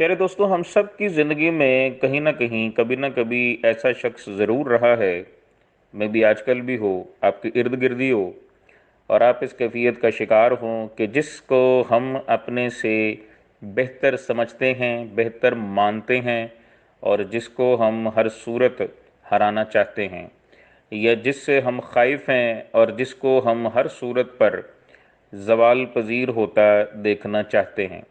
پیارے دوستو، ہم سب کی زندگی میں کہیں نہ کہیں کبھی نہ کبھی ایسا شخص ضرور رہا ہے، میں بھی آج کل بھی ہو، آپ کے ارد گرد ہی ہو، اور آپ اس کیفیت کا شکار ہوں کہ جس کو ہم اپنے سے بہتر سمجھتے ہیں، بہتر مانتے ہیں، اور جس کو ہم ہر صورت ہرانا چاہتے ہیں، یا جس سے ہم خائف ہیں اور جس کو ہم ہر صورت پر زوال پذیر ہوتا دیکھنا چاہتے ہیں۔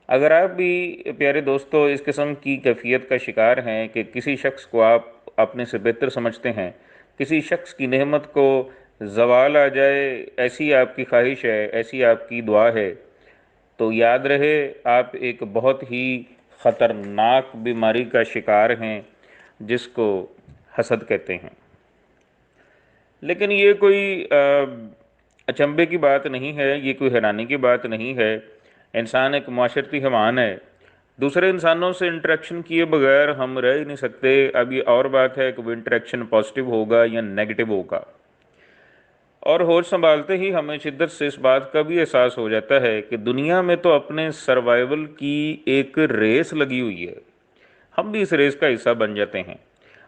اگر آپ بھی پیارے دوستو اس قسم کی کیفیت کا شکار ہیں کہ کسی شخص کو آپ اپنے سے بہتر سمجھتے ہیں، کسی شخص کی نعمت کو زوال آ جائے ایسی آپ کی خواہش ہے، ایسی آپ کی دعا ہے، تو یاد رہے آپ ایک بہت ہی خطرناک بیماری کا شکار ہیں جس کو حسد کہتے ہیں۔ لیکن یہ کوئی اچنبے کی بات نہیں ہے، یہ کوئی حیرانی کی بات نہیں ہے۔ انسان ایک معاشرتی حیوان ہے، دوسرے انسانوں سے انٹریکشن کیے بغیر ہم رہ ہی نہیں سکتے۔ اب یہ اور بات ہے کہ وہ انٹریکشن پازیٹیو ہوگا یا نیگیٹو ہوگا، اور ہوش سنبھالتے ہی ہمیں شدت سے اس بات کا بھی احساس ہو جاتا ہے کہ دنیا میں تو اپنے سروائیول کی ایک ریس لگی ہوئی ہے، ہم بھی اس ریس کا حصہ بن جاتے ہیں،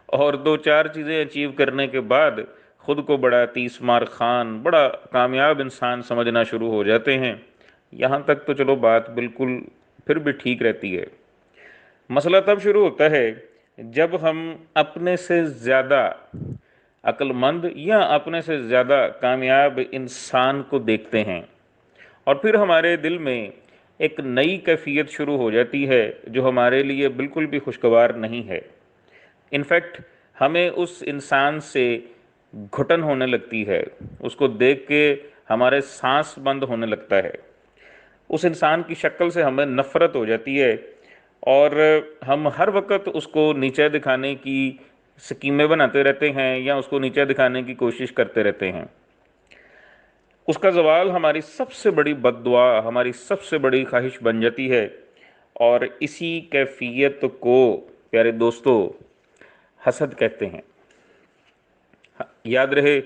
اور دو چار چیزیں اچیو کرنے کے بعد خود کو بڑا تیس مار خان، بڑا کامیاب انسان سمجھنا شروع ہو جاتے ہیں۔ یہاں تک تو چلو بات بالکل پھر بھی ٹھیک رہتی ہے۔ مسئلہ تب شروع ہوتا ہے جب ہم اپنے سے زیادہ عقل مند یا اپنے سے زیادہ کامیاب انسان کو دیکھتے ہیں، اور پھر ہمارے دل میں ایک نئی کیفیت شروع ہو جاتی ہے جو ہمارے لیے بالکل بھی خوشگوار نہیں ہے۔ انفیکٹ ہمیں اس انسان سے گھٹن ہونے لگتی ہے، اس کو دیکھ کے ہمارے سانس بند ہونے لگتا ہے، اس انسان کی شکل سے ہمیں نفرت ہو جاتی ہے، اور ہم ہر وقت اس کو نیچے دکھانے کی سکیمیں بناتے رہتے ہیں یا اس کو نیچے دکھانے کی کوشش کرتے رہتے ہیں۔ اس کا زوال ہماری سب سے بڑی بد دعا، ہماری سب سے بڑی خواہش بن جاتی ہے، اور اسی کیفیت کو پیارے دوستو حسد کہتے ہیں۔ یاد رہے،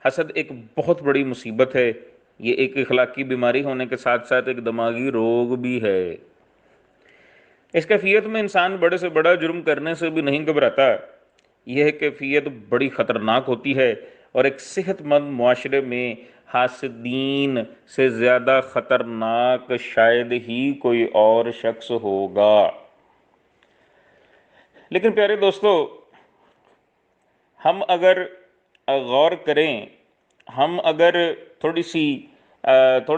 حسد ایک بہت بڑی مصیبت ہے، یہ ایک اخلاقی بیماری ہونے کے ساتھ ساتھ ایک دماغی روگ بھی ہے۔ اس کیفیت میں انسان بڑے سے بڑا جرم کرنے سے بھی نہیں گھبراتا۔ یہ کیفیت بڑی خطرناک ہوتی ہے، اور ایک صحت مند معاشرے میں حاسدین سے زیادہ خطرناک شاید ہی کوئی اور شخص ہوگا۔ لیکن پیارے دوستو، ہم اگر غور کریں، ہم اگر تھوڑے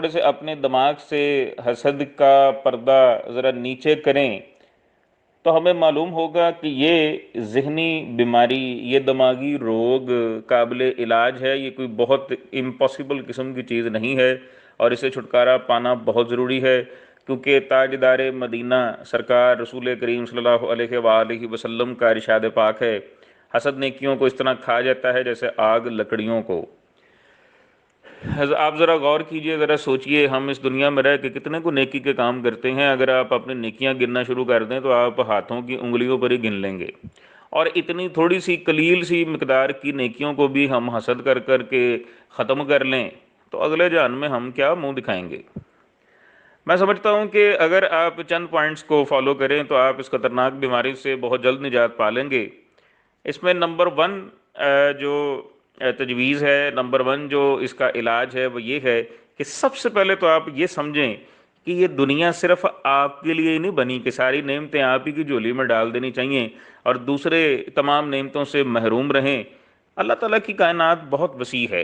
سے اپنے دماغ سے حسد کا پردہ ذرا نیچے کریں، تو ہمیں معلوم ہوگا کہ یہ ذہنی بیماری، یہ دماغی روگ قابل علاج ہے، یہ کوئی بہت امپاسبل قسم کی چیز نہیں ہے، اور اسے چھٹکارا پانا بہت ضروری ہے، کیونکہ تاجدار مدینہ سرکار رسول کریم صلی اللہ علیہ وآلہ وسلم کا ارشاد پاک ہے، حسد نیکیوں کو اس طرح کھا جاتا ہے جیسے آگ لکڑیوں کو۔ آپ ذرا غور کیجئے، ذرا سوچئے، ہم اس دنیا میں رہ کے کتنے کو نیکی کے کام کرتے ہیں؟ اگر آپ اپنی نیکیاں گننا شروع کر دیں تو آپ ہاتھوں کی انگلیوں پر ہی گن لیں گے، اور اتنی تھوڑی سی قلیل سی مقدار کی نیکیوں کو بھی ہم حسد کر کر کے ختم کر لیں تو اگلے جان میں ہم کیا منہ دکھائیں گے؟ میں سمجھتا ہوں کہ اگر آپ چند پوائنٹس کو فالو کریں تو آپ اس خطرناک بیماری سے بہت جلد نجات پا لیں گے۔ اس میں نمبر ون جو تجویز ہے، نمبر ون جو اس کا علاج ہے، وہ یہ ہے کہ سب سے پہلے تو آپ یہ سمجھیں کہ یہ دنیا صرف آپ کے لیے ہی نہیں بنی کہ ساری نعمتیں آپ ہی کی جھولی میں ڈال دینی چاہیے اور دوسرے تمام نعمتوں سے محروم رہیں۔ اللہ تعالیٰ کی کائنات بہت وسیع ہے،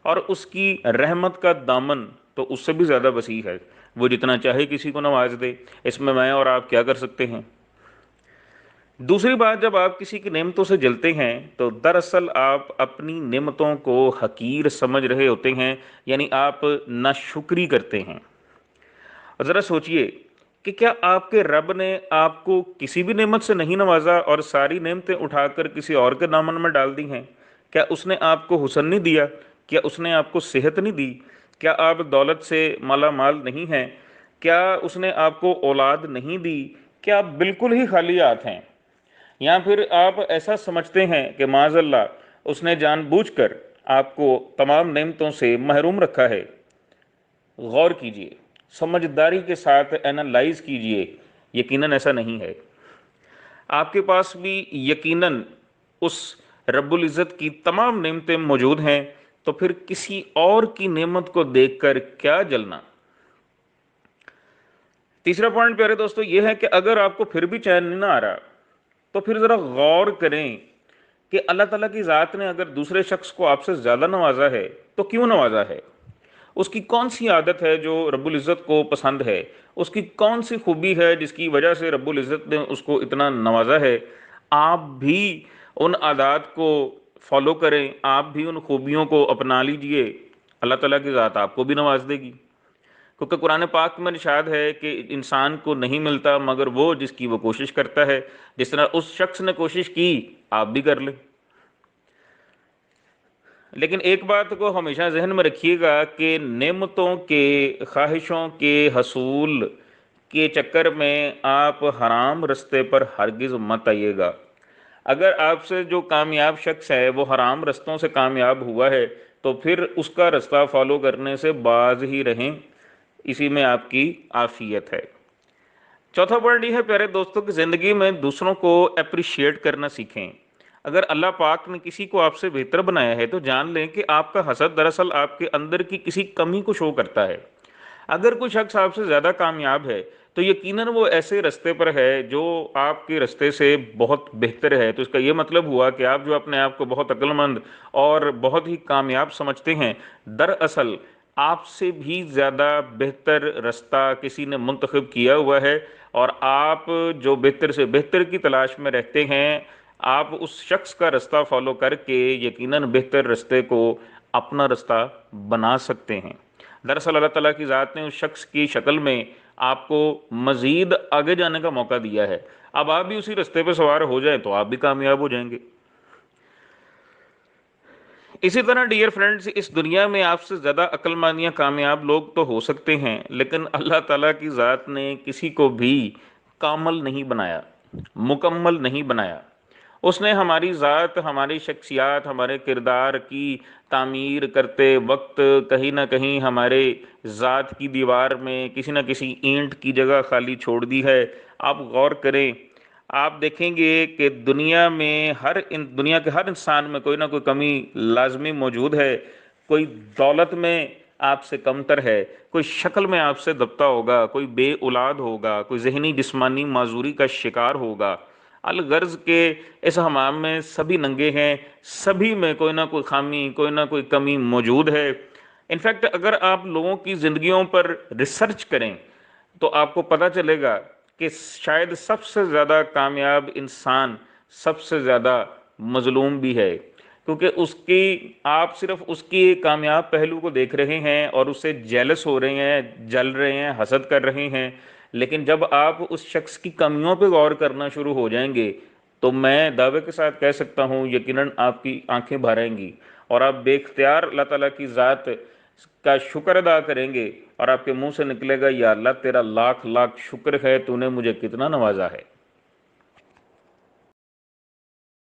اور اس کی رحمت کا دامن تو اس سے بھی زیادہ وسیع ہے، وہ جتنا چاہے کسی کو نواز دے، اس میں اور آپ کیا کر سکتے ہیں؟ دوسری بات، جب آپ کسی کی نعمتوں سے جلتے ہیں تو دراصل آپ اپنی نعمتوں کو حقیر سمجھ رہے ہوتے ہیں، یعنی آپ ناشکری کرتے ہیں۔ اور ذرا سوچئے کہ کیا آپ کے رب نے آپ کو کسی بھی نعمت سے نہیں نوازا اور ساری نعمتیں اٹھا کر کسی اور کے دامن میں ڈال دی ہیں؟ کیا اس نے آپ کو حسن نہیں دیا؟ کیا اس نے آپ کو صحت نہیں دی؟ کیا آپ دولت سے مالا مال نہیں ہیں؟ کیا اس نے آپ کو اولاد نہیں دی؟ کیا آپ بالکل ہی خالی ہاتھ ہیں؟ یا پھر آپ ایسا سمجھتے ہیں کہ معاذ اللہ اس نے جان بوجھ کر آپ کو تمام نعمتوں سے محروم رکھا ہے؟ غور کیجئے، سمجھداری کے ساتھ اینالائز کیجئے، یقیناً ایسا نہیں ہے. آپ کے پاس بھی یقیناً اس رب العزت کی تمام نعمتیں موجود ہیں، تو پھر کسی اور کی نعمت کو دیکھ کر کیا جلنا. تیسرا پوائنٹ پیارے دوستو یہ ہے کہ اگر آپ کو پھر بھی چین نہیں نہ آ رہا تو پھر ذرا غور کریں کہ اللہ تعالیٰ کی ذات نے اگر دوسرے شخص کو آپ سے زیادہ نوازا ہے تو کیوں نوازا ہے. اس کی کون سی عادت ہے جو رب العزت کو پسند ہے، اس کی کون سی خوبی ہے جس کی وجہ سے رب العزت نے اس کو اتنا نوازا ہے. آپ بھی ان عادات کو فالو کریں، آپ بھی ان خوبیوں کو اپنا لیجئے، اللہ تعالیٰ کی ذات آپ کو بھی نواز دے گی. کیونکہ قرآن پاک میں ارشاد ہے کہ انسان کو نہیں ملتا مگر وہ جس کی وہ کوشش کرتا ہے. جس طرح اس شخص نے کوشش کی آپ بھی کر لیں. لیکن ایک بات کو ہمیشہ ذہن میں رکھیے گا کہ نعمتوں کے، خواہشوں کے حصول کے چکر میں آپ حرام رستے پر ہرگز مت آئیے گا. اگر آپ سے جو کامیاب شخص ہے وہ حرام رستوں سے کامیاب ہوا ہے تو پھر اس کا رستہ فالو کرنے سے باز ہی رہیں، اسی میں آپ کی عافیت ہے. چوتھا پوائنٹ یہ ہے پیارے دوستوں کی زندگی میں دوسروں کو اپریشیٹ کرنا سیکھیں. اگر اللہ پاک نے کسی کو آپ سے بہتر بنایا ہے تو جان لیں کہ آپ کا حسد دراصل آپ کے اندر کی کسی کمی کو شو کرتا ہے. اگر کوئی شخص آپ سے زیادہ کامیاب ہے تو یقیناً وہ ایسے رستے پر ہے جو آپ کے رستے سے بہت بہتر ہے. تو اس کا یہ مطلب ہوا کہ آپ جو اپنے آپ کو بہت عقل مند اور بہت ہی کامیاب سمجھتے ہیں، دراصل آپ سے بھی زیادہ بہتر رستہ کسی نے منتخب کیا ہوا ہے. اور آپ جو بہتر سے بہتر کی تلاش میں رہتے ہیں، آپ اس شخص کا رستہ فالو کر کے یقیناً بہتر رستے کو اپنا رستہ بنا سکتے ہیں. دراصل اللہ تعالیٰ کی ذات نے اس شخص کی شکل میں آپ کو مزید آگے جانے کا موقع دیا ہے. اب آپ بھی اسی رستے پہ سوار ہو جائیں تو آپ بھی کامیاب ہو جائیں گے. اسی طرح ڈیئر فرینڈز، اس دنیا میں آپ سے زیادہ عقل مند یا کامیاب لوگ تو ہو سکتے ہیں، لیکن اللہ تعالیٰ کی ذات نے کسی کو بھی کامل نہیں بنایا، مکمل نہیں بنایا. اس نے ہماری ذات، ہماری شخصیات، ہمارے کردار کی تعمیر کرتے وقت کہیں نہ کہیں ہمارے ذات کی دیوار میں کسی نہ کسی اینٹ کی جگہ خالی چھوڑ دی ہے. آپ غور کریں، آپ دیکھیں گے کہ دنیا کے ہر انسان میں کوئی نہ کوئی کمی لازمی موجود ہے. کوئی دولت میں آپ سے کمتر ہے، کوئی شکل میں آپ سے دبتا ہوگا، کوئی بے اولاد ہوگا، کوئی ذہنی جسمانی معذوری کا شکار ہوگا. الغرض کے اس حمام میں سبھی ننگے ہیں، سبھی میں کوئی نہ کوئی خامی، کوئی نہ کوئی کمی موجود ہے. انفیکٹ اگر آپ لوگوں کی زندگیوں پر ریسرچ کریں تو آپ کو پتہ چلے گا کہ شاید سب سے زیادہ کامیاب انسان سب سے زیادہ مظلوم بھی ہے. کیونکہ آپ صرف اس کی کامیاب پہلو کو دیکھ رہے ہیں اور اس سے جیلس ہو رہے ہیں، جل رہے ہیں، حسد کر رہے ہیں. لیکن جب آپ اس شخص کی کمیوں پہ غور کرنا شروع ہو جائیں گے تو میں دعوے کے ساتھ کہہ سکتا ہوں یقیناً آپ کی آنکھیں بھر آئیں گی اور آپ بے اختیار اللہ تعالیٰ کی ذات کا شکر ادا کریں گے، اور آپ کے منہ سے نکلے گا یا اللہ تیرا لاکھ لاکھ شکر ہے، تو نے مجھے کتنا نوازا ہے.